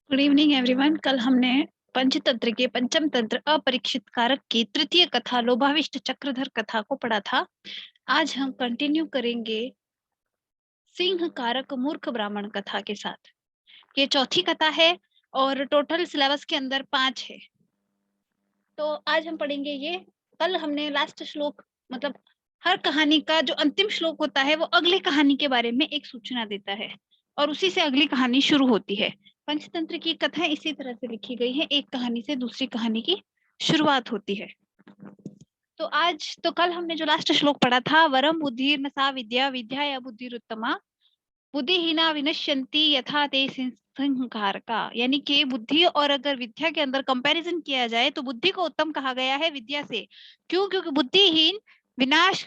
Good evening everyone. कल हमने पंचतंत्र के पंचम तंत्र अपरीक्षित कारक की तृतीय कथा लोभाविष्ट चक्रधर कथा को पढ़ा था। आज हम कंटिन्यू करेंगे सिंह कारक मूर्ख ब्राह्मण कथा के साथ। ये चौथी कथा है और टोटल सिलेबस के अंदर 5 है। तो आज हम पढ़ेंगे ये। कल हमने लास्ट श्लोक मतलब हर कहानी का जो अंतिम श्लोक होता है वो अगली कहानी के बारे में एक सूचना देता है और उसी से अगली कहानी शुरू होती है। पंचतंत्र की कथाएं इसी तरह से लिखी गई है, एक कहानी से दूसरी कहानी की शुरुआत होती है। तो कल हमने जो लास्ट श्लोक पढ़ा था, वरम बुद्धि न सा विद्या विद्या या बुद्धिरुत्तमा बुद्धिहीना विनश्यन्ति यथा ते संहार का, यानी कि बुद्धि और अगर विद्या के अंदर कंपैरिजन किया जाए तो बुद्धि को उत्तम कहा गया है विद्या से। क्यों? क्योंकि बुद्धिहीन विनाश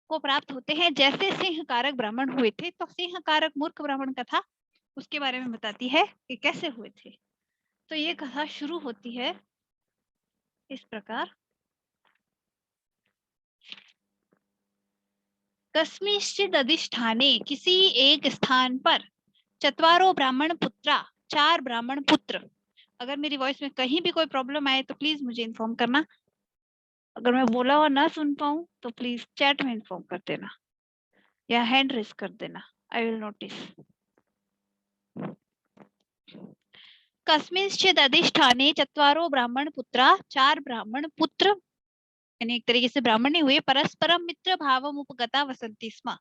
को प्राप्त होते हैं, जैसे सिंह कारक ब्राह्मण हुए थे। तो सिंह कारक मूर्ख ब्राह्मण कथा उसके बारे में बताती है कि कैसे हुए थे। तो ये कथा शुरू होती है इस प्रकार। कस्मिंश्चिद अधिष्ठाने, किसी एक स्थान पर, चत्वारो ब्राह्मण पुत्रा, 4 ब्राह्मण पुत्र। अगर मेरी वॉइस में कहीं भी कोई प्रॉब्लम आए तो प्लीज मुझे इन्फॉर्म करना। अगर मैं बोला हुआ ना सुन पाऊं तो प्लीज चैट में इन्फॉर्म कर देना या हैंड रेस कर देना, आई विल नोटिस। कस्मिंश्चिद अधिष्ठाने चत्वारो ब्राह्मण पुत्रा, 4 ब्राह्मण पुत्र यानी एक तरीके से ब्राह्मण नहीं हुए, परस्परम मित्र भावम उपगता वसंती स्म।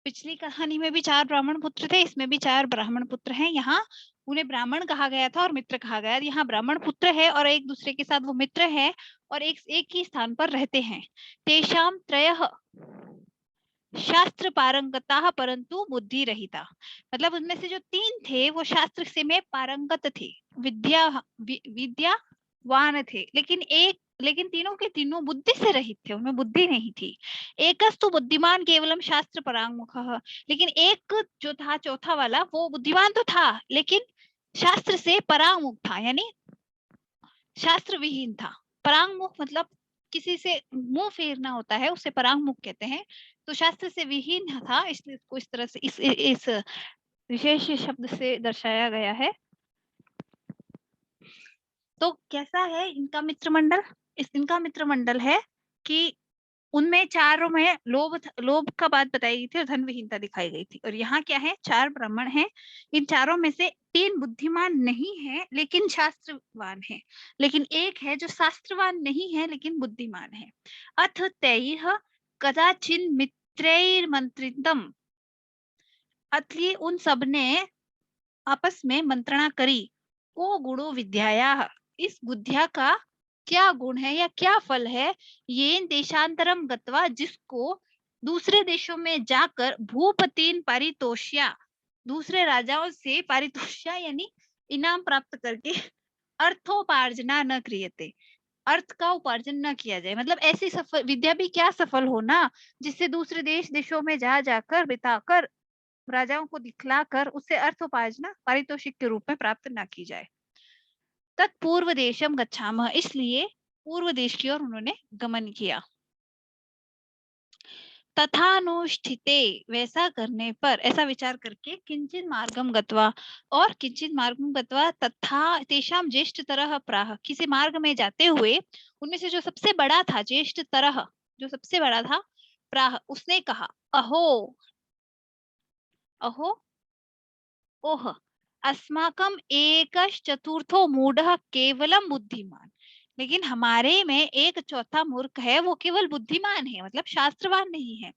पिछली कहानी में भी 4 ब्राह्मण पुत्र थे, इसमें भी 4 ब्राह्मण पुत्र हैं। यहाँ उन्हें ब्राह्मण कहा गया था और मित्र कहा गया। यहाँ ब्राह्मण पुत्र है और एक दूसरे के साथ वो मित्र है और एक ही स्थान पर रहते हैं। तेषाम त्रयः शास्त्र पारंगता परंतु बुद्धि रहिता, मतलब उनमें से जो 3 थे वो शास्त्र से में पारंगत थे, विद्यावान थे, लेकिन तीनों के तीनों बुद्धि से रहित थे, उनमें बुद्धि नहीं थी। एकस्तु बुद्धिमान केवलम शास्त्र परांगमुख, लेकिन एक जो था चौथा वाला वो बुद्धिमान तो था लेकिन शास्त्र से परांगमुख था, यानी शास्त्र विहीन था। परांगमुख मतलब किसी से मुंह फेरना होता है, उसे परांगमुख कहते हैं। तो शास्त्र से विहीन था, इसलिए इसको इस तरह से इस विशेष शब्द से दर्शाया गया है। तो कैसा है इनका मित्रमंडल? इनका मित्रमंडल है कि उनमें चारों में लोभ का बात बताई गई थी और धन विहीनता दिखाई गई थी। और यहाँ क्या है, 4 ब्राह्मण हैं, इन चारों में से 3 बुद्धिमान नहीं है लेकिन शास्त्रवान है, लेकिन एक है जो शास्त्रवान नहीं है लेकिन बुद्धिमान है। अथ तैः कदाचिन मित्रैर्मंत्रितम, अतली उन सब ने आपस में मंत्रणा करी। को गुणो विद्याया, इस बुद्धिया का क्या गुण है या क्या फल है। ये देशांतरम गत्वा, जिसको दूसरे देशों में जाकर भूपतिन पारितोष्या, दूसरे राजाओं से पारितोष्या यानी इनाम प्राप्त करके अर्थोपार्जना न क्रियते, अर्थ का उपार्जन न किया जाए। मतलब ऐसी सफल विद्या भी क्या सफल हो ना, जिससे दूसरे देशों में जा जाकर बिताकर राजाओं को दिखलाकर उससे अर्थोपार्जना पारितोषिक के रूप में प्राप्त न की जाए। तत्पूर्व देशम गच्छामः, इसलिए पूर्व देश की ओर उन्होंने गमन किया। तथानुष्ठिते, वैसा करने पर, ऐसा विचार करके, किंचित मार्गम गत्वा, और किंचित मार्गम गत्वा तथा तेषाम ज्येष्ठ तरह प्राह, किसी मार्ग में जाते हुए उनमें से जो सबसे बड़ा था, ज्येष्ठ तरह जो सबसे बड़ा था, प्राह उसने कहा, अहो अहो ओह अस्माकम एकश चतुर्थो मूढ़ः केवलम बुद्धिमान, लेकिन हमारे में एक चौथा मूर्ख है, वो केवल बुद्धिमान है, मतलब शास्त्रवान नहीं है।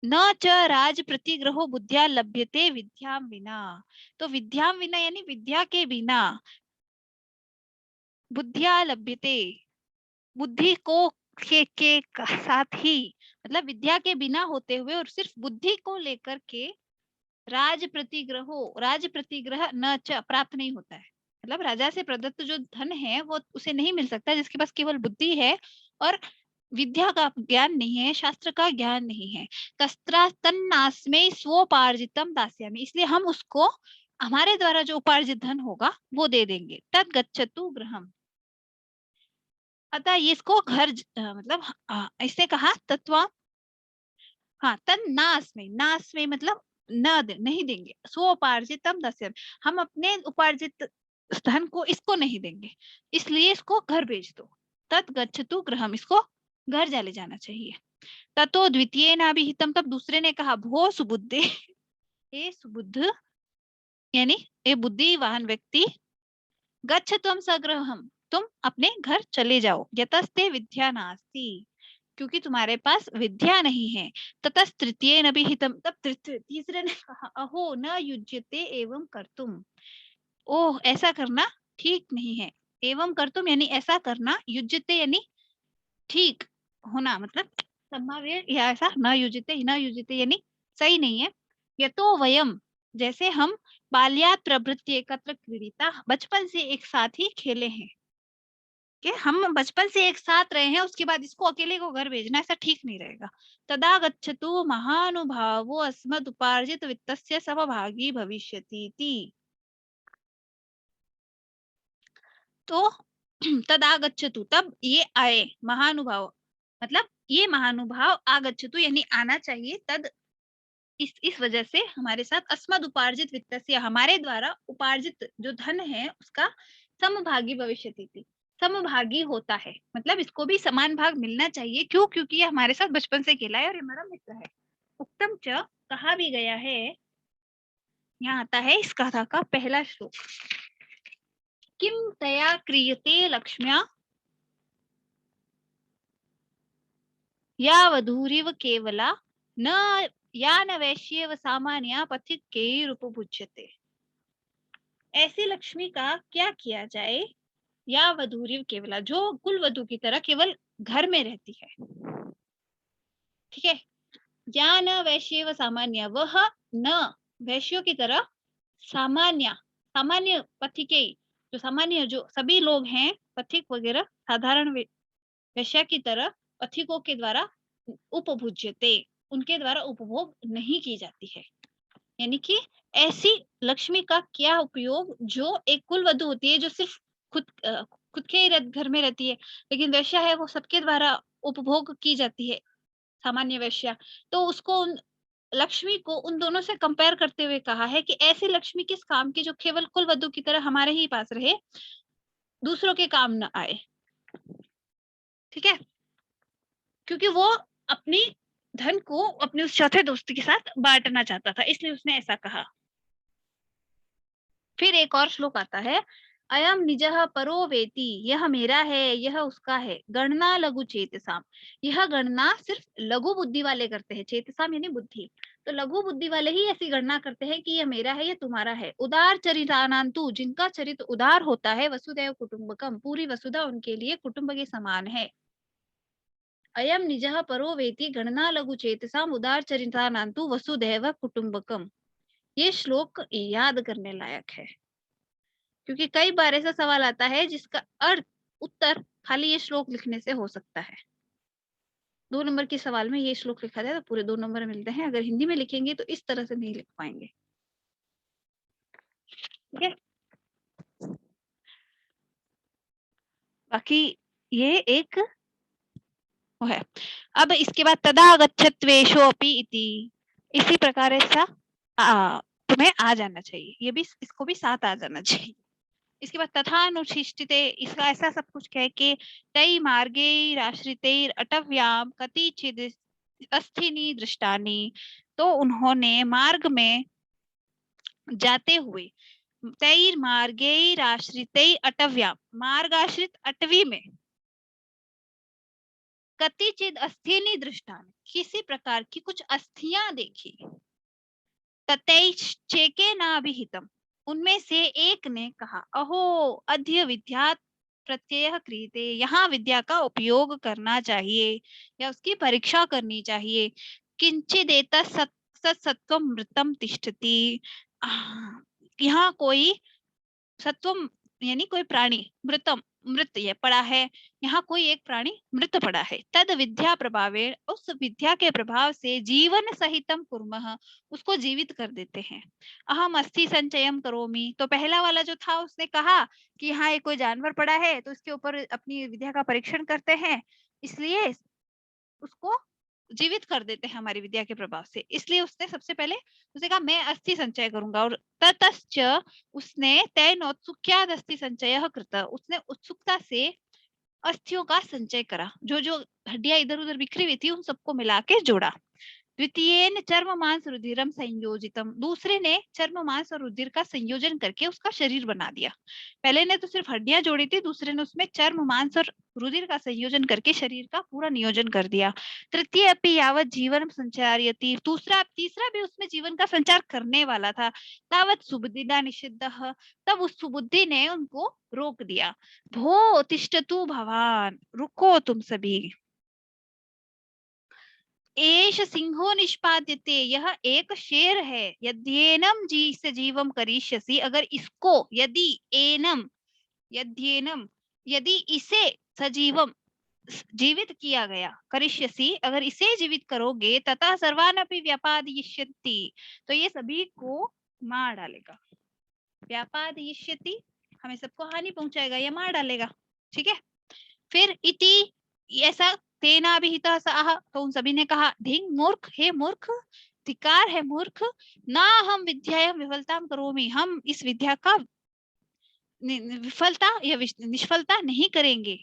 न च राज प्रतिग्रहो बुद्धिया लभ्यते विद्याम विना, तो विद्याम विना यानी विद्या के बिना, बुद्धिया लभ्यते बुद्धि को के साथ ही, मतलब विद्या के बिना होते हुए और सिर्फ बुद्धि को लेकर के राज प्रतिग्रह न च प्राप्त नहीं होता है। मतलब राजा से प्रदत्त जो धन है वो उसे नहीं मिल सकता जिसके पास केवल बुद्धि है और विद्या का ज्ञान नहीं है, शास्त्र का ज्ञान नहीं है। तस्त्रा तन्नास्मे स्वोपार्जितम दास्यामि, इसलिए हम उसको हमारे द्वारा जो उपार्जित धन होगा वो दे देंगे। तद गच्छतु गृहम, अतः इसको घर मतलब इसने कहा तत्वा, हाँ तन नाश में मतलब नहीं देंगे। स्वोपार्जितम दस्यम, हम अपने उपार्जित धन को इसको नहीं देंगे, इसलिए इसको घर भेज दो। तत् गच्छतु गृहम, इसको घर जा ले जाना चाहिए। ततो द्वितीय नाभिहितम, तब दूसरे ने कहा भो सुबुद्धे, ए सुबुद्ध यानी ए बुद्धिवान व्यक्ति, गच्छ त्वं सगृहम, तुम अपने घर चले जाओ। यतस्ते विद्या नास्ति, क्योंकि तुम्हारे पास विद्या नहीं है। ततस् तृतीय नभिहितम, तब तीसरे ने कहा अहो न युज्यते एवं कर्तुम, ओह ऐसा करना ठीक नहीं है। एवं कर्तुम यानी ऐसा करना, युज्यते यानी ठीक होना, मतलब संभाव्य, या ऐसा न युज्यते यानी सही नहीं है। यतो वयम, जैसे हम बाल्यात प्रभृत्य एकत्र क्रीडिता, बचपन से एक साथ ही खेले हैं, कि हम बचपन से एक साथ रहे हैं, उसके बाद इसको अकेले को घर भेजना ऐसा ठीक नहीं रहेगा। तदा गच्छतु महानुभावो अस्मद् उपार्जित वित्तस्य समभागी भविष्यति। तो तदा गच्छतु, तब ये आए, महानुभाव मतलब ये महानुभाव, आगच्छतु यानी आना चाहिए, तद इस वजह से हमारे साथ, अस्मद उपार्जित वित्तस्य, हमारे द्वारा उपार्जित जो धन है उसका, समभागी भविष्यति, समभागी होता है, मतलब इसको भी समान भाग मिलना चाहिए। क्यों? क्योंकि ये हमारे साथ बचपन से खेला है और ये हमारा मित्र है। उक्तम च, कहा भी गया है, यहाँ आता है इस कथा का पहला श्लोक, किम तया क्रियते लक्ष्म्या या वधूरिव केवला, न या न वैश्येव सामान्या पथिकैरुपभुज्यते। ऐसी लक्ष्मी का क्या किया जाए, या वधूरिव केवला, जो कुल वधु की तरह केवल घर में रहती है, ठीक है। या न वैश्येव सामान्य, वह न वैश्यों की तरह, सामान्य सामान्य पथिके, जो सामान्य जो सभी लोग हैं, पथिक वगैरह साधारण वैश्या की तरह पथिकों के द्वारा उपभुज्यते, उनके द्वारा उपभोग नहीं की जाती है। यानी कि ऐसी लक्ष्मी का क्या उपयोग, जो एक कुल वधु होती है, जो सिर्फ खुद के ही घर में रहती है, लेकिन वैश्या है वो सबके द्वारा उपभोग की जाती है, सामान्य वैश्या। तो उसको लक्ष्मी को उन दोनों से कंपेयर करते हुए कहा है कि ऐसी लक्ष्मी किस काम की, जो केवल कुल वधु की तरह हमारे ही पास रहे, दूसरों के काम न आए, ठीक है। क्योंकि वो अपनी धन को अपने उस चौथे दोस्त के साथ बांटना चाहता था, इसलिए उसने ऐसा कहा। फिर एक और श्लोक आता है, अयम निजः परो वेति, यह मेरा है, यह उसका है। गणना लघु चेतसाम, यह गणना सिर्फ लघु बुद्धि वाले करते हैं, चेतसाम यानी बुद्धि, तो लघु बुद्धि वाले ही ऐसी गणना करते हैं कि यह मेरा है, यह तुम्हारा है। उदार चरितानांतु, जिनका चरित्र उदार होता है, वसुदैव कुटुंबकम, पूरी वसुधा उनके लिए कुटुंब के समान है। अयम निजः परो वेति गणना लघु चेतसाम उदार चरितानांतु वसुदैव कुटुंबकम। ये श्लोक याद करने लायक है, क्योंकि कई बार ऐसा सवाल आता है जिसका अर्थ, उत्तर खाली ये श्लोक लिखने से हो सकता है। 2 नंबर के सवाल में ये श्लोक लिखा जाए तो पूरे 2 नंबर मिलते हैं, अगर हिंदी में लिखेंगे तो इस तरह से नहीं लिख पाएंगे, ठीक है। बाकी ये एक वो है। अब इसके बाद तदा गच्छत्वेषोऽपि इति, इसी प्रकार ऐसा तुम्हें आ जाना चाहिए, ये भी, इसको भी साथ आ जाना चाहिए। इसके बाद तथानुशिष्टिते, इसका ऐसा सब कुछ कह के, तै मार्गैराश्रितैर अटव्याम कतिचिद अस्थिनि दृष्टानि, तो उन्होंने मार्ग में जाते हुए, तैर मार्गैराश्रितै अटव्याम, मार्ग आश्रित अटवी में, कतिचिद अस्थिनि दृष्टानि, किसी प्रकार की कुछ अस्थियां देखी। ततैश्चेके नाभिहितम, उनमें से एक ने कहा, अहो अद्य विद्या प्रत्यय क्रियते, यहाँ विद्या का उपयोग करना चाहिए या उसकी परीक्षा करनी चाहिए। किंचिदेत सत्सत्व मृतम तिष्ठति, यहाँ कोई सत्वम यानी कोई प्राणी, मृतम मृत ये पड़ा है, यहाँ कोई एक प्राणी मृत पड़ा है। तद विद्या प्रभावे, उस विद्या के प्रभाव से जीवन सहितम कुर्मः, उसको जीवित कर देते हैं। अहम अस्थि संचयम करोमि, तो पहला वाला जो था उसने कहा कि हाँ ये कोई जानवर पड़ा है तो इसके ऊपर अपनी विद्या का परीक्षण करते हैं, इसलिए उसको जीवित कर देते हैं हमारी विद्या के प्रभाव से। इसलिए उसने सबसे पहले उसने कहा मैं अस्थि संचय करूंगा, और ततश्च उसने तेनोत्सुक्याद् अस्थि संचयः कृतः, उसने उत्सुकता से अस्थियों का संचय करा, जो जो हड्डियां इधर उधर बिखरी हुई थी उन सबको मिला के जोड़ा। द्वितीयेन चर्म मांस रुधिरम संयोजितम, दूसरे ने चर्म मांस और रुधिर का संयोजन करके उसका शरीर बना दिया। पहले ने तो सिर्फ हड्डियां जोड़ी थी, दूसरे ने उसमें चर्म मांस और रुधिर का संयोजन करके शरीर का पूरा नियोजन कर दिया। तृतीय अपि यावत जीवन संचारयति, दूसरा तीसरा भी उसमें जीवन का संचार करने वाला था। तावत सुबुद्धिना निषिद्धः, तब उस सुबुद्धि ने उनको रोक दिया। भो तिष्ठतु भवान, रुको तुम सभी। एष सिंहो निष्पाद्यते, यह एक शेर है। यद्येनम जी से जीवम करिष्यसि, अगर इसको यदि एनम यद्येनम यदि इसे सजीवम जीवित किया गया, करिष्यसि अगर इसे जीवित करोगे, तथा सर्वान अपि व्यापादयिष्यति, तो ये सभी को मार डालेगा। व्यापादयिष्यति हमें सबको हानि पहुंचाएगा या मार डालेगा, ठीक है। फिर इति ऐसा तेना विहितः सः, तो उन सभी ने कहा धिंग मूर्ख, हे मूर्ख, धिक्कार है मूर्ख, ना हम विद्यायां विफलताम करोमि, हम इस विद्या का विफलता या निष्फलता नहीं करेंगे,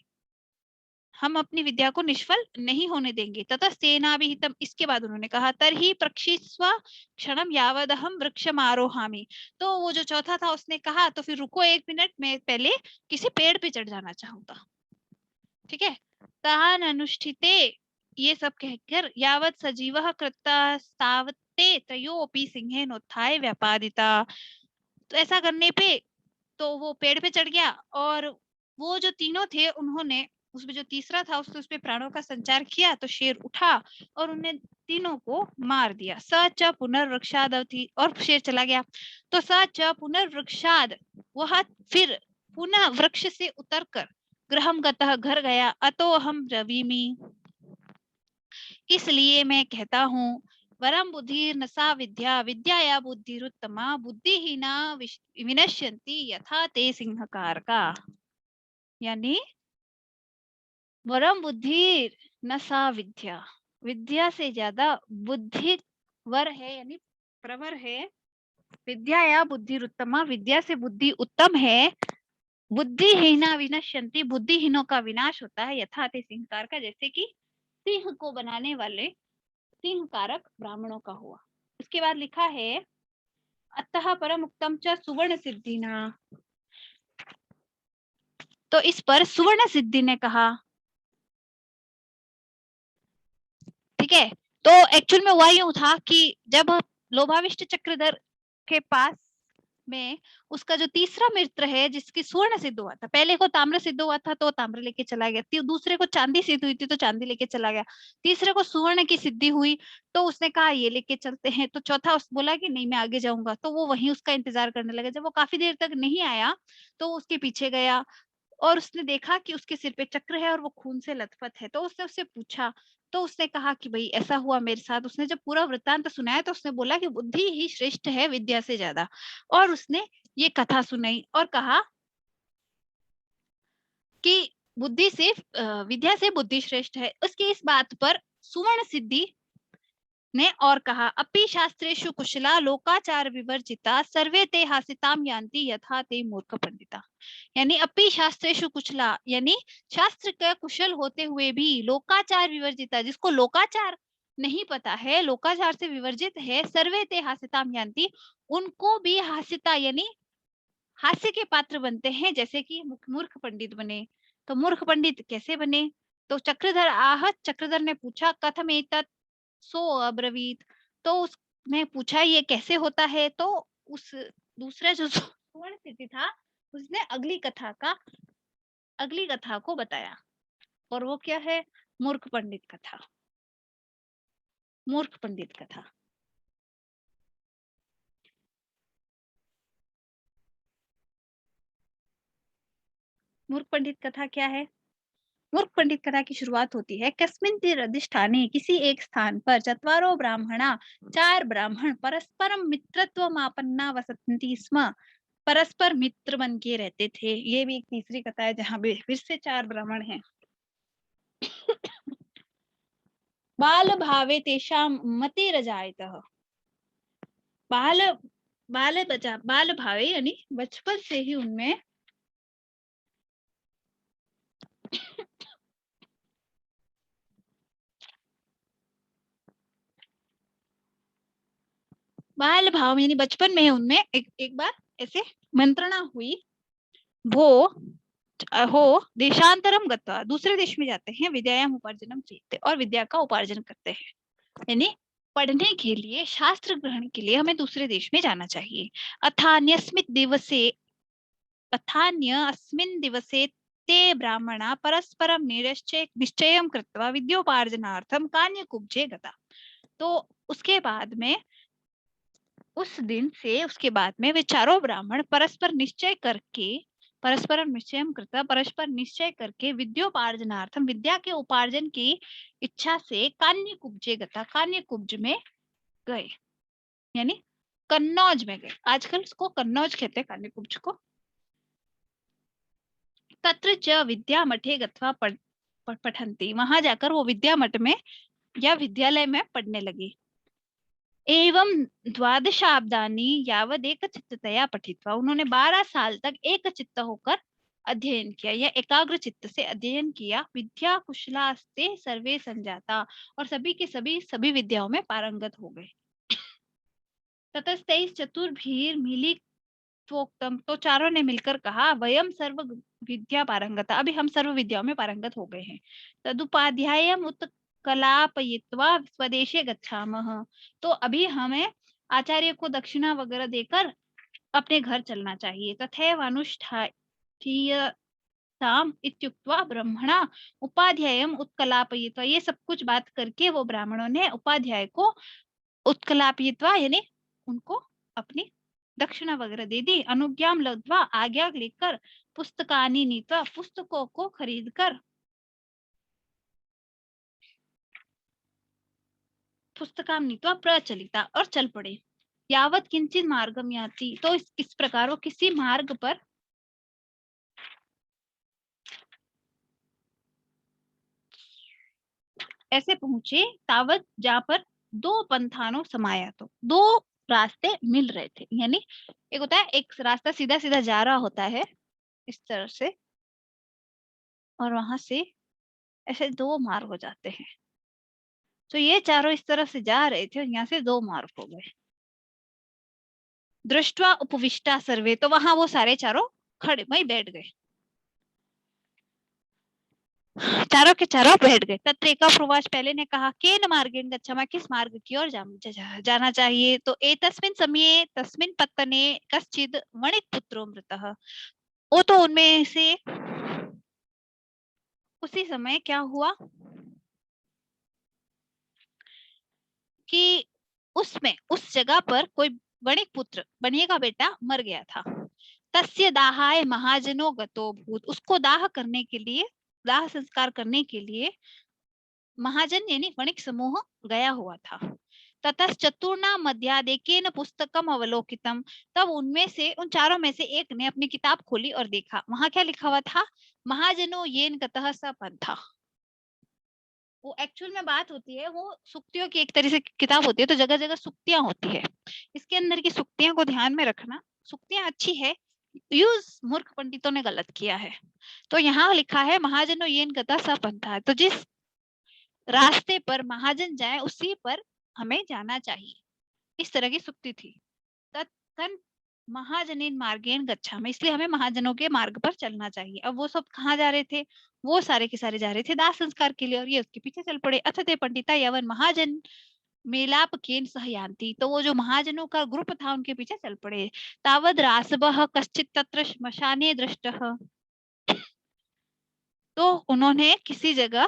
हम अपनी विद्या को निष्फल नहीं होने देंगे। ततस्तेना विहितम, इसके बाद उन्होंने कहा तर्हि प्रक्षिस्व क्षणम यावदहम वृक्षम आरोहामि, तो वो जो चौथा था उसने कहा तो फिर रुको एक मिनट, मैं पहले किसी पेड़ पे चढ़ जाना चाहूंगा, ठीक है। तान अनुष्ठिते, ये सब कहकर यावत सजीवः कृतास्तावते त्रयोपि सिंहेनोत्थाय व्यापादिता, तो ऐसा करने पे तो वो पेड़ पे चढ़ गया, और वो जो तीनों थे उन्होंने उसमें जो तीसरा था उसने उसमें प्राणों का संचार किया, तो शेर उठा और उन्हें तीनों को मार दिया। स च पुनर्वृक्षाद, और शेर चला गया। तो स च पुनर्वृक्षाद, वह फिर पुनः वृक्ष से उतरकर गृहम गतः, घर गया। अतो हम रवीमि, इसलिए मैं कहता हूँ, वरम बुद्धि न सा विद्या, विद्या या बुद्धिरुत्तमा, बुद्धिहीना विनश्यन्ति यथा ते सिंहकार का, यानी वरम बुद्धि न सा विद्या, विद्या से ज्यादा बुद्धि वर है यानी प्रवर है। विद्या या बुद्धिरुत्तमा, विद्या से बुद्धि उत्तम है। बुद्धिहीना विनश्यन्ति, बुद्धिहीनों का विनाश होता है। यथा ते सिंहकार का, जैसे कि सिंह को बनाने वाले सिंह कारक ब्राह्मणों का हुआ। इसके बाद लिखा है अतः परम उक्तम च सुवर्ण सिद्धिना, तो इस पर सुवर्ण सिद्धि ने कहा, ठीक है। तो एक्चुअल में हुआ यूं था कि जब लोभाविष्ट चक्रधर के पास में उसका जो तीसरा मित्र है जिसकी स्वर्ण सिद्ध हुआ था, पहले को ताम्र सिद्ध हुआ था तो ताम्र लेके चला गया, दूसरे को चांदी सिद्ध हुई थी तो चांदी लेके चला गया, तीसरे को सुवर्ण की सिद्धि हुई तो उसने कहा ये लेके चलते हैं, तो चौथा उस बोला कि नहीं मैं आगे जाऊंगा, तो वो वहीं उसका इंतजार करने लगा। जब वो काफी देर तक नहीं आया तो उसके पीछे गया और उसने देखा कि उसके सिर पे चक्र है और वो खून से लथपथ है, तो उसने उससे पूछा, तो उसने कहा कि भाई ऐसा हुआ मेरे साथ। उसने जब पूरा वृत्तांत सुनाया तो उसने बोला कि बुद्धि ही श्रेष्ठ है विद्या से ज्यादा, और उसने ये कथा सुनाई और कहा कि बुद्धि से विद्या से बुद्धि श्रेष्ठ है। उसकी इस बात पर सुवर्ण सिद्धि ने और कहा अपि शास्त्रेषु कुशला लोकाचार विवर्जिता सर्वे ते हासिताम यान्ति यथा ते मूर्ख पंडिता, यानी अपि शास्त्रेषु कुशला, यानी शास्त्र का कुशल होते हुए भी लोकाचार विवर्जिता, जिसको लोकाचार नहीं पता है, लोकाचार से विवर्जित है, सर्वे ते हासिताम यान्ति, उनको भी हासिता यानी हास्य के पात्र बनते हैं, जैसे कि मूर्ख पंडित बने। तो मूर्ख पंडित कैसे बने? तो चक्रधर आहत, चक्रधर ने पूछा कथम एतत्, सो अब्रवीत, तो उसने पूछा ये कैसे होता है, तो उस दूसरा जो सुवर्ण सिद्धि था उसने अगली कथा को बताया, और वो क्या है? मूर्ख पंडित कथा। मूर्ख पंडित कथा। मूर्ख पंडित कथा क्या है? मूर्ख पंडित कथा की शुरुआत होती है कस्मिन् अधिष्ठाने, किसी एक स्थान पर, चत्वारो ब्राह्मणा, चार ब्राह्मण, परस्परम मित्रत्वमापन्ना वसन्ति स्म, परस्पर मित्र बन के रहते थे। ये भी एक तीसरी कथा है जहाँ पे फिर से चार ब्राह्मण हैं। बाल भावे तेषां मतिरजायतः। बाल बाल भावे यानी बचपन से ही उनमें बाल भाव यानी बचपन में उनमें एक बार ऐसे मंत्रणा हुई, वो हो देशांतरम गत्वा, दूसरे देश में जाते हैं, विद्यायाम उपार्जनम चेते, और विद्या का उपार्जन करते हैं। यानी पढ़ने के लिए, शास्त्र ग्रहण के लिए हमें दूसरे देश में जाना चाहिए। अथान्य अस्मिन् दिवसे ते ब्राह्मणा परस्परम निश्चयं कृत्वा विद्योपार्जनार्थम कान्यकुब्जे गता। तो उसके बाद में, उस दिन से उसके बाद में वे चारों ब्राह्मण परस्पर निश्चय करके विद्योपार्जनार्थम, विद्या के उपार्जन की इच्छा से कान्यकुब्जे गता, कान्यकुब्ज में गए, यानी कन्नौज में गए। आजकल उसको कन्नौज कहते हैं, कान्यकुब्ज को। तत्र च विद्या मठे गत्वा पठन्ति, वहां जाकर वो विद्या मठ में या विद्यालय में पढ़ने लगी। एवं द्वादशाब्दानि यावद एकचित्ततया पठित्वा, उन्होंने 12 साल तक एक चित्त होकर अध्ययन किया या एकाग्र चित्त से अध्ययन किया। विद्या कुशलास्ते सर्वे संजाता, और सभी के सभी विद्याओं में पारंगत हो गए। ततस्तैः चतुर्भिः मिलित्वोक्तम, तो चारों ने मिलकर कहा, वयम सर्व विद्या पारंगता, अभी हम सर्व विद्याओं में पारंगत हो गए हैं। तदुपाध्यायम उत्कलापयित्वा स्वदेशे गच्छामः, तो अभी हमें आचार्य को दक्षिणा वगैरह देकर अपने घर चलना चाहिए। तथैव अनुष्ठायताम इत्युक्त्वा ब्रह्मणा उपाध्यायम उत्कलापयित्वा, ये सब कुछ बात करके वो ब्राह्मणों ने उपाध्याय को उत्कलापयित्वा यानी उनको अपनी दक्षिणा वगैरह दे दी। अनुज्ञाम लब्ध्वा, आज्ञा लेकर, पुस्तकानि नीत्वा, पुस्तकों को खरीदकर, पुस्तकाम नीत्वा प्रचलिता, और चल पड़े। यावत किंचित मार्गम याति, तो इस प्रकार वो किसी मार्ग पर ऐसे पहुंचे, तावत जहाँ पर दो पंथानो समाया, तो दो रास्ते मिल रहे थे। यानी एक होता है, एक रास्ता सीधा सीधा जा रहा होता है इस तरह से, और वहां से ऐसे दो मार्ग हो जाते हैं। तो ये चारों इस तरफ से जा रहे थे और यहाँ से दो मार्ग हो गए। दृष्टवा उपविष्टा सर्वे, तो वहां वो सारे चारों खड़े वहीं बैठ गए, चारों के चारों बैठ गए। तत्रेका प्रवास, पहले ने कहा, केन मार्गेण गच्छामः, किस मार्ग की ओर जाना चाहिए। तो एतस्मिन् समये तस्मिन् पत्तने कश्चित् वणिक पुत्रो मृतः, वो तो उनमें से उसी समय क्या हुआ कि उसमें उस जगह पर कोई वणिक पुत्र, बनिए का बेटा मर गया था। तस्य दाहाय महाजनो गतो भूत, उसको दाह करने के लिए, दाह संस्कार करने के लिए महाजन यानी वणिक समूह गया हुआ था। ततश्चतुर्णा मध्यादेकेन पुस्तकम अवलोकितम, तब उनमें से, उन चारों में से एक ने अपनी किताब खोली और देखा, वहां क्या लिखा हुआ था, महाजनो येन गतः स पंथा। वो एक्चुअल में बात होती है, वो सुक्तियों की एक तरह से किताब होती है, तो जगह जगह सुक्तियां होती है। इसके अंदर की सुक्तियां को ध्यान में रखना, सुक्तियां अच्छी है, यूज मूर्ख पंडितों ने गलत किया है। तो यहाँ लिखा है महाजनो येन गता स पंथा, तो जिस रास्ते पर महाजन जाए उसी पर हमें जाना चाहिए, इस तरह की सुक्ति थी। तत्कन महाजनेन मार्गेण गच्छामि, इसलिए हमें महाजनों के मार्ग पर चलना चाहिए। अब वो सब कहाँ जा रहे थे, वो सारे के सारे जा रहे थे दाह संस्कार के लिए, और ये उसके पीछे चल पड़े। अथ ते पंडिता यवन महाजन मेलाप केन सहयान्ति, तो वो जो महाजनों का ग्रुप था उनके पीछे चल पड़े। तावद रासबः कश्चित तत्र श्मशाने दृष्टः, तो उन्होंने किसी जगह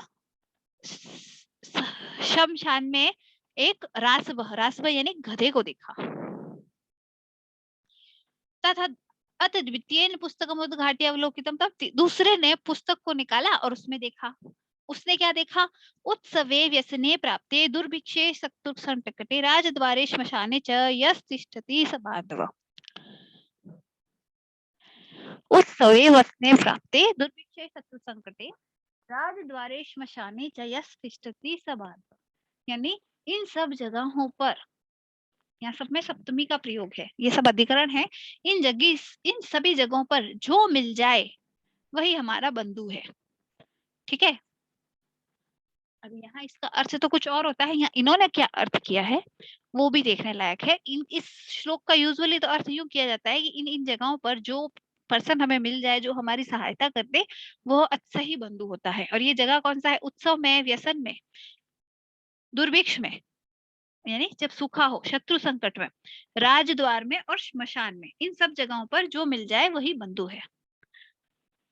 शमशान में एक रासबः यानी गधे को देखा। तथा अत द्वितीय पुस्तकम उद्घाट्य अवलोकितम, तब दूसरे ने पुस्तक को निकाला और उसमें देखा। उसने क्या देखा, उत्सवे व्यसने प्राप्ते दुर्भिक्षे संकटे राजद्वारे श्मशाने च यस्तिष्ठति स बांधव। उत्सवे व्यसने प्राप्ते दुर्भिक्षे संकटे राजद्वारे श्मशाने च यस्तिष्ठति स बांधव। यानी इन सब जगहों पर, यहाँ सब में सप्तमी का प्रयोग है, ये सब अधिकरण है। इन सभी जगहों पर जो मिल जाए वही हमारा बंधु है। ठीक है, अब यहाँ इसका अर्थ तो कुछ और होता है, यहाँ इन्होंने क्या अर्थ किया है वो भी देखने लायक है। इस श्लोक का यूजुअली तो अर्थ यूं किया जाता है कि इन इन जगहों पर जो पर्सन हमें मिल जाए, जो हमारी सहायता कर दे, वो अच्छा ही बंधु होता है। और ये जगह कौन सा है? उत्सव में, व्यसन में, दुर्भिक्ष में, यानी जब सूखा हो, शत्रु संकट में, राजद्वार में और श्मशान में, इन सब जगहों पर जो मिल जाए वही बंधु है।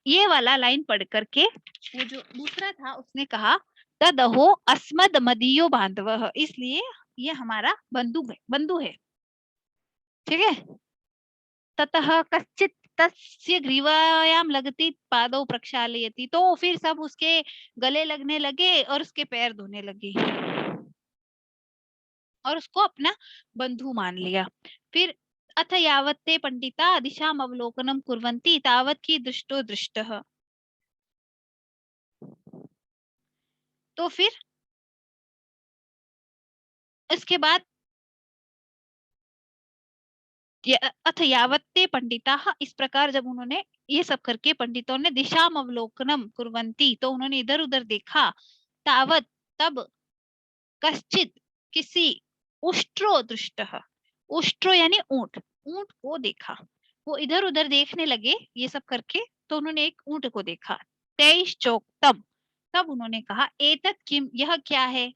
ये वाला लाइन पढ़ करके वो जो दूसरा था उसने कहा तदहो अस्मद मदीयो बांधव, इसलिए ये हमारा बंधु है। ठीक है, ततः कश्चित तस्य ग्रीवायाम लगती पादौ प्रक्षालयति, तो फिर सब उसके गले लगने लगे और उसके पैर धोने लगे और उसको अपना बंधु मान लिया। फिर अथ यावत् ते पंडिता दिशाम अवलोकनम कुर्वन्ति तावत् की दृष्टो दृष्टः, तो फिर इसके बाद अथ यावत्ते पंडिता, इस प्रकार जब उन्होंने ये सब करके पंडितों ने दिशाम अवलोकनम कुर्वन्ति, तो उन्होंने इधर उधर देखा, तावत तब, कश्चित किसी, उष्ट्रो दृष्टः, उष्ट्रो यानी ऊंट, ऊंट को देखा। वो इधर उधर देखने लगे ये सब करके, तो उन्होंने एक ऊंट को देखा। तेईस चोक्तम, तब उन्होंने कहा एतत् किम, यह क्या है?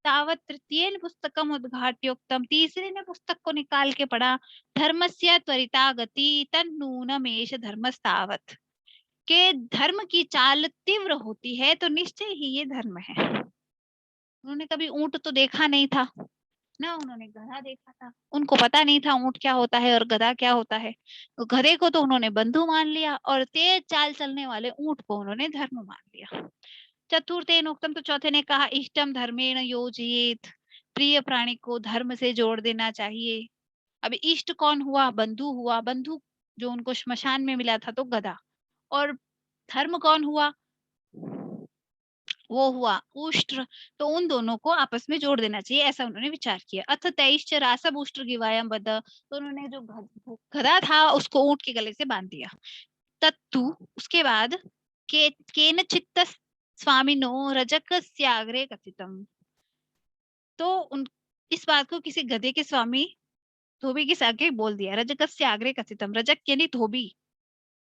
तावत तृतीयेन पुस्तकम उद्घाट्योक्तम, तीसरे ने पुस्तक को निकाल के पढ़ा, धर्मस्य त्वरिता गति तन्नूनमेष धर्मस्तावत, के धर्म की चाल तीव्र होती है तो निश्चय ही ये धर्म है। उन्होंने कभी ऊंट तो देखा नहीं था ना, उन्होंने गधा देखा था, उनको पता नहीं था ऊंट क्या होता है और गधा क्या होता है। तो गधे को तो उन्होंने बंधु मान लिया और तेज चाल चलने वाले ऊंट को उन्होंने धर्म मान लिया। चतुर्थेन उक्तम, तो चौथे ने कहा इष्टम धर्मेण योजयेत, प्रिय प्राणी को धर्म से जोड़ देना चाहिए। अब इष्ट कौन हुआ? बंधु हुआ। बंधु जो उनको श्मशान में मिला था तो गधा, और धर्म कौन हुआ? वो हुआ उष्ट्र, तो उन दोनों को आपस में जोड़ देना चाहिए, ऐसा उन्होंने विचार किया। अथ तैश्च रासब उष्ट्र गिवायम बद, तो उन्होंने जो गधा था उसको ऊंट के गले से बांध दिया। तत्तु, उसके बाद केनचित् स्वामिनो रजकस्याग्रे कथितम, तो उन इस बात को किसी गधे के स्वामी धोबी के आगे बोल दिया। रजकस्य आग्रे कथितम, रजक यानी धोबी,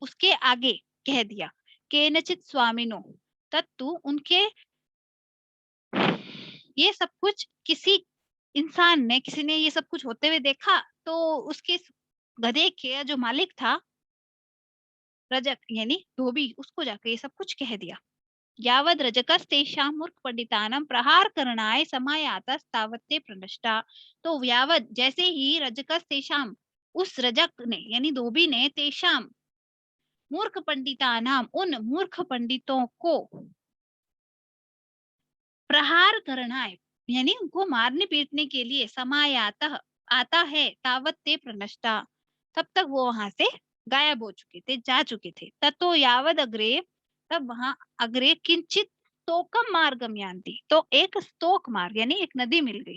उसके आगे कह दिया। केनचित स्वामिनो, तत्तु उनके, ये सब कुछ किसी इंसान ने, किसी ने ये सब कुछ होते हुए देखा, तो उसके गधे के जो मालिक था रजक यानी धोबी, उसको जाकर ये सब कुछ कह दिया। यावद रजकस्तेषां मूर्ख पंडितानां प्रहार करणाय समायातस्तावत्ते प्रनष्टा, तो यावद जैसे ही रजकस्तेषां, उस रजक ने यानी धोबी ने, तेषाम मूर्ख पंडितानाम, उन मूर्ख पंडितों को, प्रहार करणाय यानी उनको मारने पीटने के लिए, समायात आता है, तावत ते प्रनष्टा, तब तक वो वहां से गायब हो चुके थे, जा चुके थे। ततो यावद अग्रे, तब वहां अग्रे किंचित स्तोकम मार्गम यान्ति, तो एक स्तोक मार्ग यानी एक नदी मिल गई।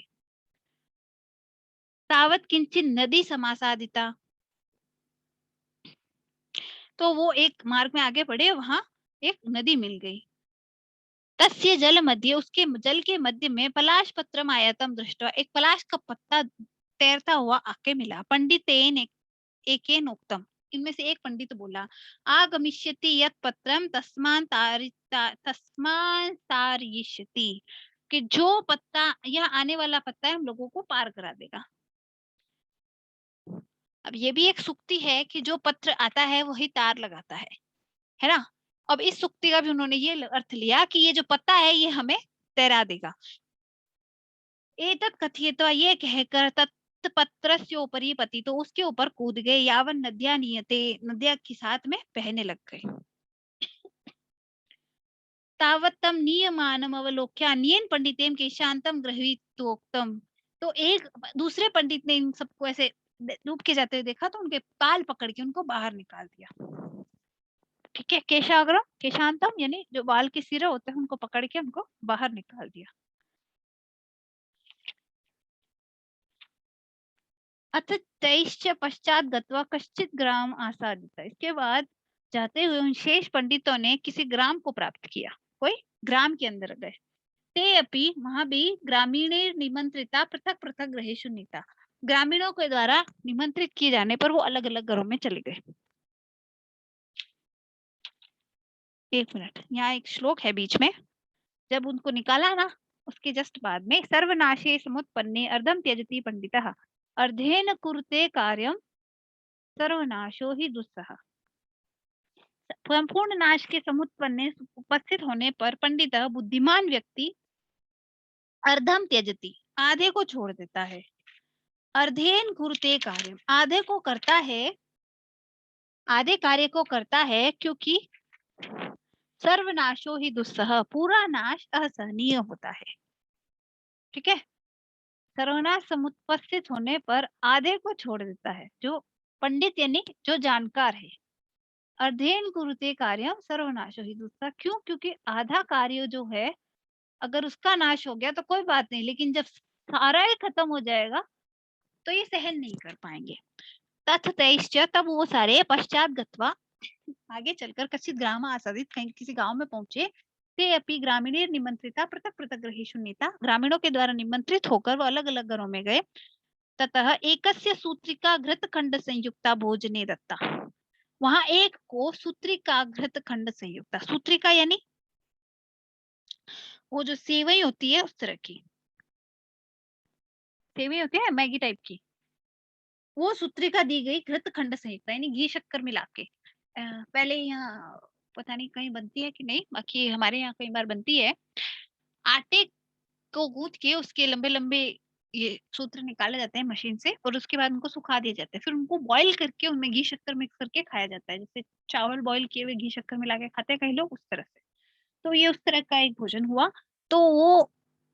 तावत किंचित नदी समासादिता, तो वो एक मार्ग में आगे बढ़े, वहां एक नदी मिल गई। तस्य जल मध्य, उसके जल के मध्य में पलाश पत्रम आयतम दृष्टवा, एक पलाश का पत्ता तैरता हुआ आके मिला। पंडितेन एकेन उक्तम, इनमें से एक पंडित बोला, आगमिष्यति यत् पत्रम तस्मान तारयिष्यति, कि जो पत्ता, यह आने वाला पत्ता है हम लोगों को पार करा देगा। अब ये भी एक सुक्ति है कि जो पत्र आता है वही तार लगाता है ना। अब इस सुक्ति का भी उन्होंने ये अर्थ लिया कि ये जो पत्ता है ये हमें तैरा देगा। एतत् कथयित्वा, ये कहकर तत्पत्रस्योपरि पति, तो उसके ऊपर कूद गए। यावन नद्या नियते, नदिया के साथ में बहने लग गए। तावत्तम नियमानम अवलोक्य अन्येन पंडितेन केशांतम गृहीतोक्तम, तो एक दूसरे पंडित ने इन सबको ऐसे डूब के जाते हुए देखा, तो उनके बाल पकड़ के उनको बाहर निकाल दिया। ठीक है, केशाग्रम केशांतम यानी जो बाल के सिरे होते हैं उनको पकड़ के उनको बाहर निकाल दिया। अथ तैश्च पश्चात गत्वा कश्चित ग्राम आसादित। इसके बाद जाते हुए उन शेष पंडितों ने किसी ग्राम को प्राप्त किया, कोई ग्राम के अंदर गए। ते अपि, वहां भी ग्रामीणे निमंत्रिता पृथक पृथक गृहेषु नीता। ग्रामीणों के द्वारा निमंत्रित किए जाने पर वो अलग अलग घरों में चले गए। एक मिनट, यहाँ एक श्लोक है बीच में, जब उनको निकाला ना उसके जस्ट बाद में, सर्वनाशे समुत्पन्ने अर्धम त्यजति पंडितः अर्धेन कुरुते कार्यम सर्वनाशो ही दुस्सह। संपूर्ण नाश के समुत्पन्ने उपस्थित होने पर पंडित बुद्धिमान व्यक्ति अर्धम त्यजति, आधे को छोड़ देता है, अर्धेन कुरुते कार्यम, आधे को करता है, आधे कार्य को करता है, क्योंकि सर्वनाशो ही दुस्सह, पूरा नाश असहनीय होता है। ठीक है, सर्वनाश समुपस्थित होने पर आधे को छोड़ देता है, जो पंडित यानी जो जानकार है। अर्धेन कुरुते कार्यम सर्वनाशो ही दुस्सह, क्यों? क्योंकि आधा कार्य जो है अगर उसका नाश हो गया तो कोई बात नहीं, लेकिन जब सारा ही खत्म हो जाएगा तो ये सहन नहीं कर पाएंगे। तथ तैश्च, तब वो सारे पश्चात गत्वा, आगे चलकर कश्चित ग्राम आसादित, कहीं किसी गांव में पहुंचे। ते अपि ग्रामीणे निमंत्रिता पृथक पृथक गृहेषु नीता, ग्रामीणों के द्वारा निमंत्रित होकर वो अलग अलग घरों में गए। ततः एकस्य सूत्रिका घृत खंड संयुक्ता भोजने दत्ता, वहां एक को सूत्रिका घृत खंड संयुक्ता, सूत्रिका यानी वो जो सेवई होती है उस तरह की सेवई होती है मैगी टाइप की, वो सूत्रिका दी गई घृत खंड संयुक्ता यानी घी शक्कर मिला के। पहले यहाँ पता नहीं कहीं बनती है कि नहीं, बाकी हमारे यहाँ कई बार बनती है। आटे को गूंथ के उसके लंबे लंबे ये सूत्र निकाले जाते हैं मशीन से, और उसके बाद उनको सुखा दिए जाते हैं, फिर उनको बॉईल करके उनमें घी शक्कर मिक्स करके खाया जाता है, जैसे चावल बॉईल किए हुए घी शक्कर मिला के खाते हैं कई लोग, उस तरह से। तो ये उस तरह का एक भोजन हुआ, तो वो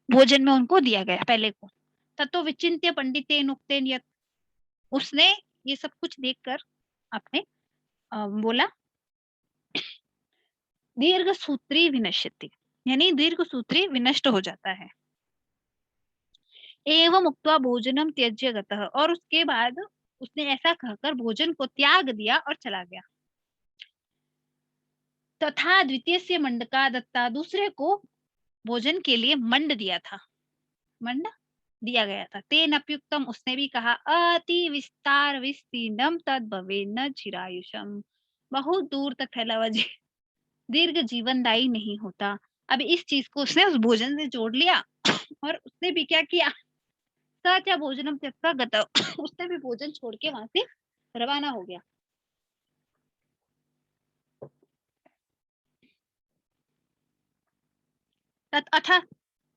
भोजन में उनको दिया गया पहले को। ततो विचिंत्य पंडितेन उक्तेन यत्, उसने ये सब कुछ देखकर आपने बोला दीर्घ सूत्री विनश्यति, यानी दीर्घ सूत्री विनष्ट हो जाता है। एवं उक्त्वा भोजनम त्यज्य गतः, और उसके बाद उसने ऐसा कहकर भोजन को त्याग दिया और चला गया। तथा द्वितीय से मंडका दत्ता, दूसरे को भोजन के लिए मंड दिया था, मंड दिया गया था। तेन अप्युक्तम, उसने भी कहा, अति विस्तार विस्तीर्णम तद भवे न चिरायुषम, बहुत दूर तक फैला हुआ दीर्घ जीवनदायी नहीं होता। अब इस चीज को उसने उस भोजन से जोड़ लिया और उसने भी क्या किया, सच भोजनम त्यक्त्वा गतः, उसने भी भोजन छोड़ के वहां से रवाना हो गया। अथ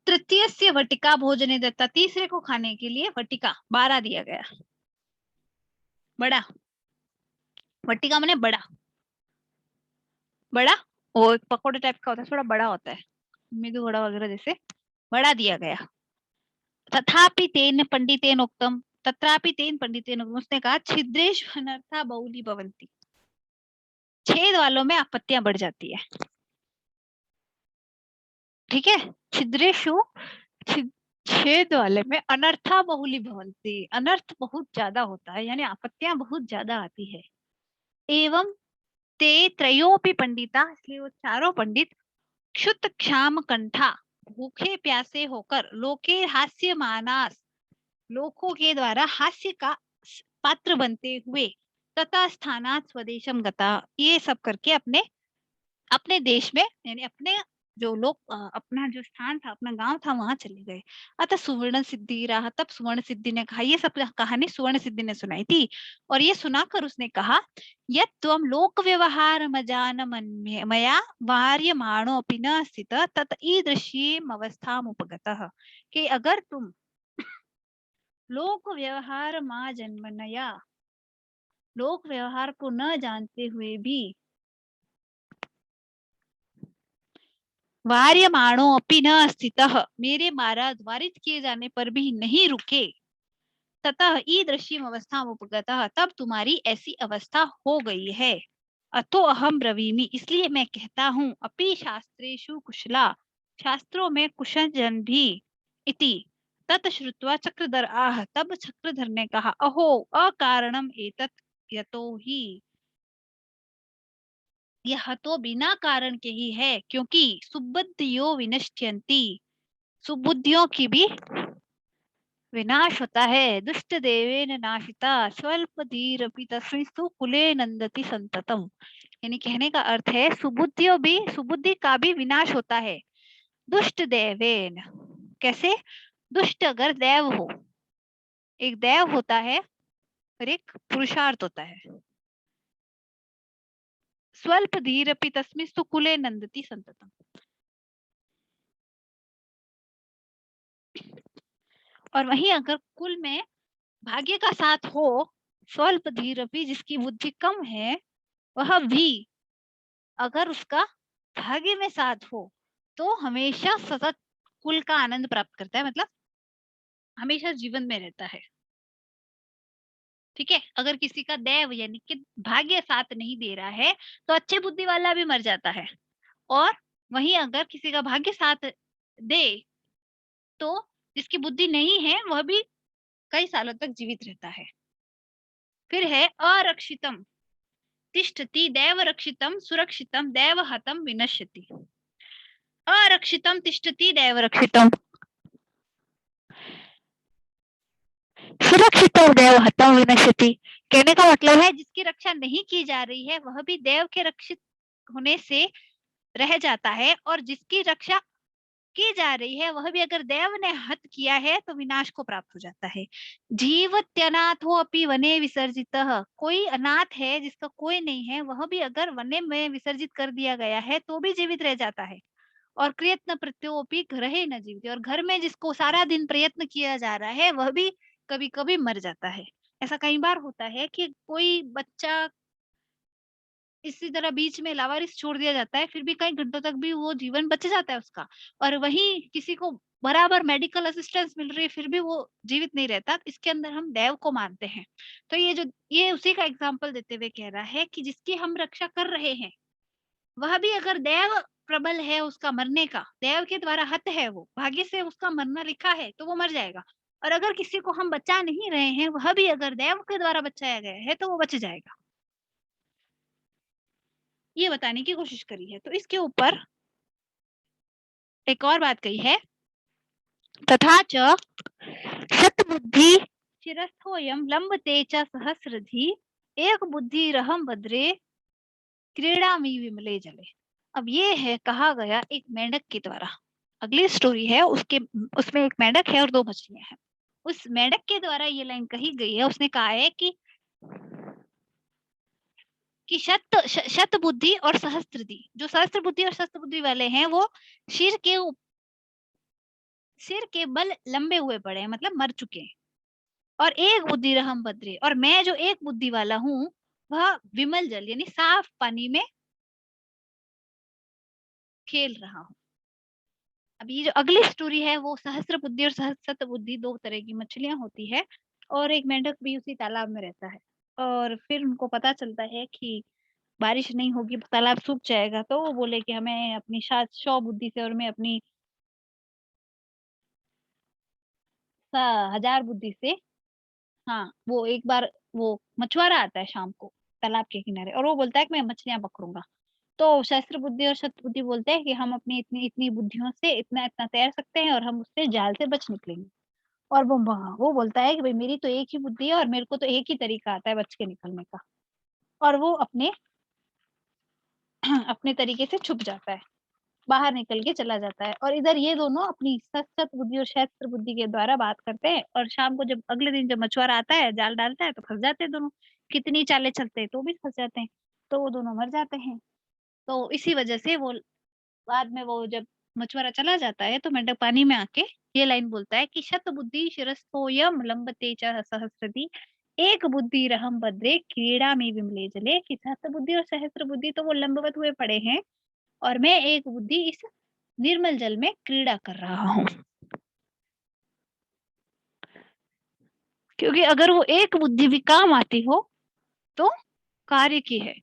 तृतीय से वटिका भोजने दत्ता, तीसरे को खाने के लिए वटिका 12 दिया गया, बड़ा, वटिका माने बड़ा, बड़ा वो एक पकौड़े टाइप का होता है, थोड़ा बड़ा होता है, मेदू वड़ा वगैरह जैसे, बड़ा दिया गया। तथापि तेन पंडितेन उक्तम, तथापि तेन पंडितेन उक्तम, उसने कहा छिद्रेषु अनर्था बहुली भवन्ति, छेद वालों में आपत्तियां बढ़ जाती है। ठीक है, छिद्रेषु, छेद वाले में अनर्था बहुली भवन्ति, अनर्थ बहुत ज्यादा होता है, यानी आपत्तियां बहुत ज्यादा आती है। एवं ते त्रयोपि पंडिता, इसलिए वो चारों पंडित क्षुत क्षाम कंठा, भूखे प्यासे होकर, लोके हास्य मानास, लोगों के द्वारा हास्य का पात्र बनते हुए, तथा स्थानात स्वदेशम गता, ये सब करके अपने अपने देश में, यानी अपने जो लोग अपना जो स्थान था, अपना गांव था, वहां चले गए। अतः सुवर्ण सिद्धि रहा, तब सुवर्ण सिद्धि ने कहा, ये सब कहानी सुवर्ण सिद्धि ने सुनाई थी, और ये सुनाकर उसने कहा, यत् त्वं लोक व्यवहार मजान मया वार्यमाणो अपि न स्थित तत ईदृशीम अवस्थाम उपगतः, कि अगर तुम लोक व्यवहार माँ जन्मनया, लोक व्यवहार को न जानते हुए भी, वार्यमाणो अपि न स्थितः, मेरे द्वारा वारित किए जाने पर भी नहीं रुके, ततः ईदृशीम अवस्था उपगतः, तब तुम्हारी ऐसी अवस्था हो गई है। अतो अहम ब्रवीमि, इसलिए मैं कहता हूँ, अपि शास्त्रेषु कुशला, शास्त्रों में कुशल जन भी, इति तत् श्रुत्वा चक्रधर आह, तब चक्रधर ने कहा, अहो अकारणम एतत् यतो ही, यह तो बिना कारण के ही है, क्योंकि सुबुद्धियो विनश्यन्ति, सुबुद्धियों की भी विनाश होता है। दुष्ट देवेन नाशिता स्वल्प धीरपि तस्मिस्तु कुले नंदति संततम। यानी कहने का अर्थ है सुबुद्धि का भी विनाश होता है। दुष्ट देवेन, कैसे? दुष्ट अगर देव हो, एक देव होता है और एक पुरुषार्थ होता है। स्वल्प धीरपि तस्मिस्तु कुले नंदति संततम। और वहीं अगर कुल में भाग्य का साथ हो, स्वल्प धीरपि, जिसकी बुद्धि कम है, वह भी अगर उसका भाग्य में साथ हो तो हमेशा सतत कुल का आनंद प्राप्त करता है, मतलब हमेशा जीवन में रहता है। ठीक है, अगर किसी का दैव यानी कि भाग्य साथ नहीं दे रहा है तो अच्छे बुद्धि वाला भी मर जाता है, और वहीं अगर किसी का भाग्य साथ दे तो जिसकी बुद्धि नहीं है वह भी कई सालों तक जीवित रहता है। फिर है अरक्षितम तिष्ठति दैव रक्षितम सुरक्षितम दैव हतम विनश्यति। अरक्षितम तिष्ठति दैव रक्षितम, सुरक्षित देव हतम विनश्यति। कहने का मतलब है जिसकी रक्षा नहीं की जा रही है वह भी देव के रक्षित होने से रह जाता है, और जिसकी रक्षा की जा रही है वह भी अगर देव ने हत किया है तो विनाश को प्राप्त हो जाता है। जीवत्यनाथो अपि वने विसर्जित, कोई अनाथ है जिसका कोई नहीं है, वह भी अगर वने में विसर्जित कर दिया गया है तो भी जीवित रह जाता है। और प्रयत्न प्रत्योपि ग्रहे न जीवते, और घर में जिसको सारा दिन प्रयत्न किया जा रहा है वह भी कभी कभी मर जाता है। ऐसा कई बार होता है कि कोई बच्चा इसी तरह बीच में लावारिस छोड़ दिया जाता है, फिर भी कई घंटों तक भी वो जीवन बच जाता है उसका, और वहीं किसी को बराबर मेडिकल असिस्टेंस मिल रही है फिर भी वो जीवित नहीं रहता। इसके अंदर हम देव को मानते हैं। तो ये उसी का एग्जाम्पल देते हुए कह रहा है कि जिसकी हम रक्षा कर रहे हैं वह भी अगर देव प्रबल है, उसका मरने का देव के द्वारा हत है, वो भाग्य से उसका मरना लिखा है तो वो मर जाएगा। और अगर किसी को हम बचा नहीं रहे हैं वह भी अगर देव के द्वारा बचाया गया है तो वो बच जाएगा। ये बताने की कोशिश करी है। तो इसके ऊपर एक और बात कही है, तथा च शतबुद्धि शिरस्थोयम लंबते च सहस्रधि एक बुद्धि रहम भद्रे क्रीड़ामि विमले जले। अब ये है कहा गया एक मेंढक के द्वारा। अगली स्टोरी है उसमें एक मेंढक है और दो मछलियां हैं। उस मेंढक के द्वारा ये लाइन कही गई है, उसने कहा है कि शत बुद्धि और सहस्त्र, जो सहस्त्र बुद्धि और सहस्त्र बुद्धि वाले हैं वो सिर के सिर के बल लंबे हुए पड़े हैं, मतलब मर चुके हैं। और एक बुद्धि रहम भद्रे, और मैं जो एक बुद्धि वाला हूँ वह विमल जल यानी साफ पानी में खेल रहा हूँ। अब ये जो अगली स्टोरी है वो सहस्त्र बुद्धि और सहस्त्र बुद्धि, दो तरह की मछलियां होती है, और एक मेंढक भी उसी तालाब में रहता है। और फिर उनको पता चलता है कि बारिश नहीं होगी, तालाब सूख जाएगा, तो वो बोले कि हमें अपनी 100 बुद्धि से और मैं अपनी 1000 बुद्धि से, हाँ वो एक बार वो मछुआरा आता है शाम को तालाब के किनारे और वो बोलता है कि मैं मछलियां पकड़ूंगा। तो सहस्त्र बुद्धि और शत बुद्धि बोलते हैं कि हम अपनी इतनी इतनी बुद्धियों से इतना इतना तैर सकते हैं और हम उससे जाल से बच निकलेंगे। और वो बोलता है कि भाई मेरी तो एक ही बुद्धि है और मेरे को तो एक ही तरीका आता है बच के निकलने का। और वो अपने अपने तरीके से छुप जाता है, बाहर निकल के चला जाता है। और इधर ये दोनों अपनी सत बुद्धि और सहस्त्र बुद्धि के द्वारा बात करते हैं, और शाम को जब अगले दिन जब मछुआरा आता है जाल डालता है तो फंस जाते हैं दोनों। कितनी चालें चलते हैं तो भी फंस जाते हैं, तो वो दोनों मर जाते हैं। तो इसी वजह से वो बाद में वो जब मछुआरा चला जाता है तो मेंढक पानी में आके ये लाइन बोलता है कि शत बुद्धि शिरस्थोयम लंबते च सहस्रति एक बुद्धि रहम भद्रे क्रीड़ा में विमले जले, कि शत बुद्धि और सहस्त्र बुद्धि तो वो लंबवत हुए पड़े हैं और मैं एक बुद्धि इस निर्मल जल में क्रीड़ा कर रहा हूँ। क्योंकि अगर वो एक बुद्धि भी काम आती हो तो कार्य की है,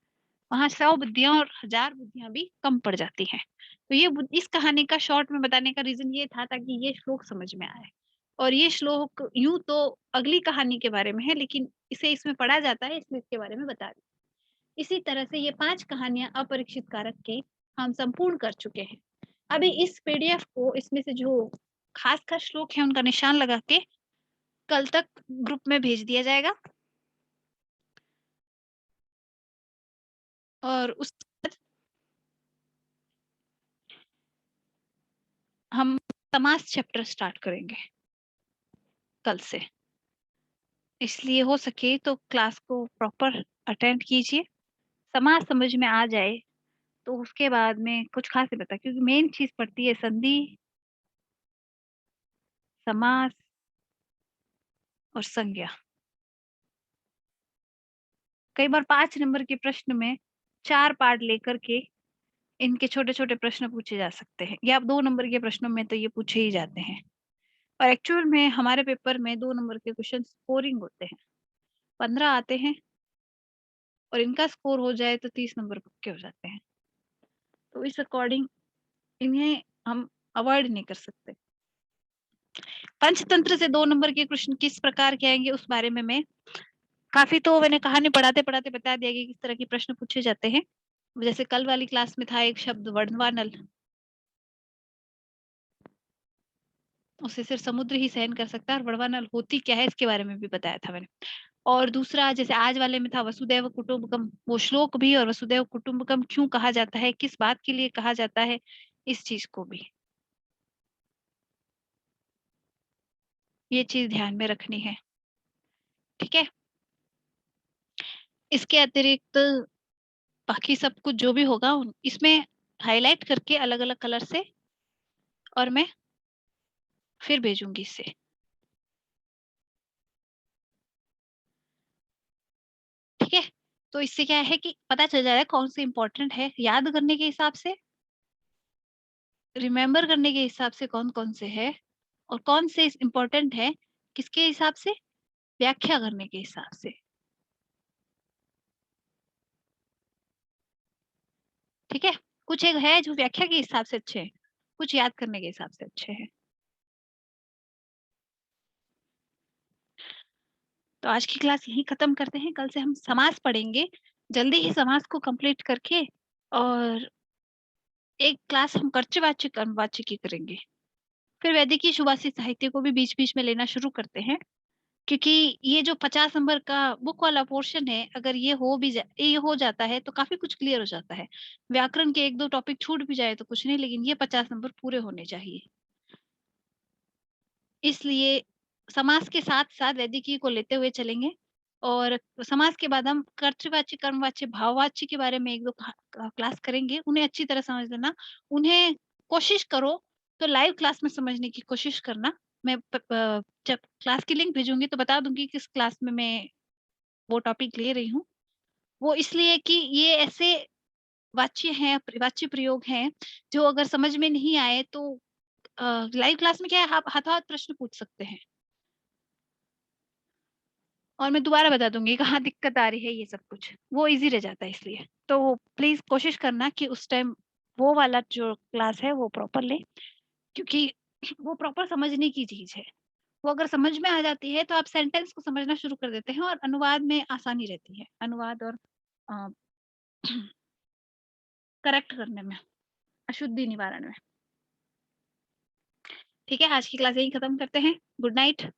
वहां 100 बुद्धियां और 1000 बुद्धियां भी कम पड़ जाती हैं। तो ये इस कहानी का शॉर्ट में बताने का रीजन ये था ताकि ये श्लोक समझ में आए। और ये श्लोक यूँ तो अगली कहानी के बारे में है, लेकिन इसे इसमें पढ़ा जाता है इसलिए इसके बारे में बता रही हूँ। इसी तरह से ये 5 कहानियाँ अपरीक्षित कारक के हम संपूर्ण कर चुके हैं। अभी इस पीडीएफ को इसमें से जो खास-खास श्लोक हैं उनका निशान लगा के कल तक ग्रुप में भेज दिया जाएगा। और उसके बाद हम समास चैप्टर स्टार्ट करेंगे कल से। इसलिए हो सके तो क्लास को प्रॉपर अटेंड कीजिए। समास समझ में आ जाए तो उसके बाद में कुछ खास नहीं बता, क्योंकि मेन चीज़ पड़ती है संधि, समास और संज्ञा। कई बार 5 नंबर के प्रश्न में 4 पार्ट लेकर के इनके छोटे-छोटे प्रश्न पूछे जा सकते हैं, या 2 नंबर के प्रश्नों में तो ये पूछे ही जाते हैं। और एक्चुअल में हमारे पेपर में 2 नंबर के क्वेश्चन स्कोरिंग होते हैं। 15 आते हैं और इनका स्कोर हो जाए तो 30 नंबर पक्के हो जाते हैं। तो इस अकॉर्डिंग इन्हें हम अवॉइड नहीं कर सकते। पंचतंत्र से 2 नंबर के प्रश्न किस प्रकार के आएँगे उस बारे में मैं काफ़ी तो मैंने कहानी पढ़ाते-पढ़ाते बता दिया कि किस तरह के प्रश्न पूछे जाते हैं। जैसे कल वाली क्लास में था एक शब्द वर्णवानल, उसे सिर्फ समुद्र ही सहन कर सकता है, और वर्णवानल होती क्या है इसके बारे में भी बताया था मैंने। और दूसरा जैसे आज वाले में था वसुदैव कुटुंबकम, वो श्लोक भी, और वसुदैव कुटुंबकम क्यों कहा जाता है, किस बात के लिए कहा जाता है, इस चीज़ को भी। ये चीज़ ध्यान में रखनी है, ठीक है? इसके अतिरिक्त बाकी सब कुछ जो भी होगा इसमें हाइलाइट करके अलग-अलग कलर से और मैं फिर भेजूँगी इसे। ठीक है? तो इससे क्या है कि पता चल जाएगा कौन से इम्पोर्टेंट है, याद करने के हिसाब से, रिमेंबर करने के हिसाब से कौन-कौन से है, और कौन से इम्पोर्टेंट है, किसके हिसाब से, व्याख्या करने के हिसाब से। ठीक है? कुछ एक है जो व्याख्या के हिसाब से अच्छे हैं, कुछ याद करने के हिसाब से अच्छे हैं। तो आज की क्लास यहीं खत्म करते हैं, कल से हम समास पढ़ेंगे। जल्दी ही समास को कंप्लीट करके और एक क्लास हम कर्तृवाच्य कर्मवाच्य की करेंगे। फिर वैदिकीय सुभाषित साहित्य को भी बीच-बीच में लेना शुरू करते हैं, क्योंकि ये जो 50 नंबर का बुक वाला पोर्शन है, अगर ये हो जाता है तो काफ़ी कुछ क्लियर हो जाता है। व्याकरण के 1-2 टॉपिक छूट भी जाए तो कुछ नहीं, लेकिन ये 50 नंबर पूरे होने चाहिए। इसलिए समास के साथ-साथ वैदिकीय को लेते हुए चलेंगे, और समास के बाद हम कर्तृवाच्य, कर्मवाच्य, भाववाच्य के बारे में 1-2 क्लास करेंगे। उन्हें अच्छी तरह समझ लेना। उन्हें कोशिश करो तो लाइव क्लास में समझने की कोशिश करना। मैं जब क्लास की लिंक भेजूँगी तो बता दूँगी किस क्लास में मैं वो टॉपिक ले रही हूँ। वो इसलिए कि ये ऐसे वाच्य हैं, वाच्य प्रयोग हैं, जो अगर समझ में नहीं आए तो लाइव क्लास में क्या है, आप हाथों-हाथ प्रश्न पूछ सकते हैं। और मैं दोबारा बता दूँगी कहाँ दिक्कत आ रही है, ये सब कुछ, वो ईज़ी रह जाता है इसलिए। तो प्लीज़ कोशिश करना कि उस टाइम वो वाला जो क्लास है वो प्रॉपर लें, क्योंकि वो प्रॉपर समझने की चीज़ है। वो अगर समझ में आ जाती है तो आप सेंटेंस को समझना शुरू कर देते हैं और अनुवाद में आसानी रहती है। अनुवाद और अ, करेक्ट करने में, अशुद्धि निवारण में। ठीक है, आज की क्लास यहीं खत्म करते हैं। Good night.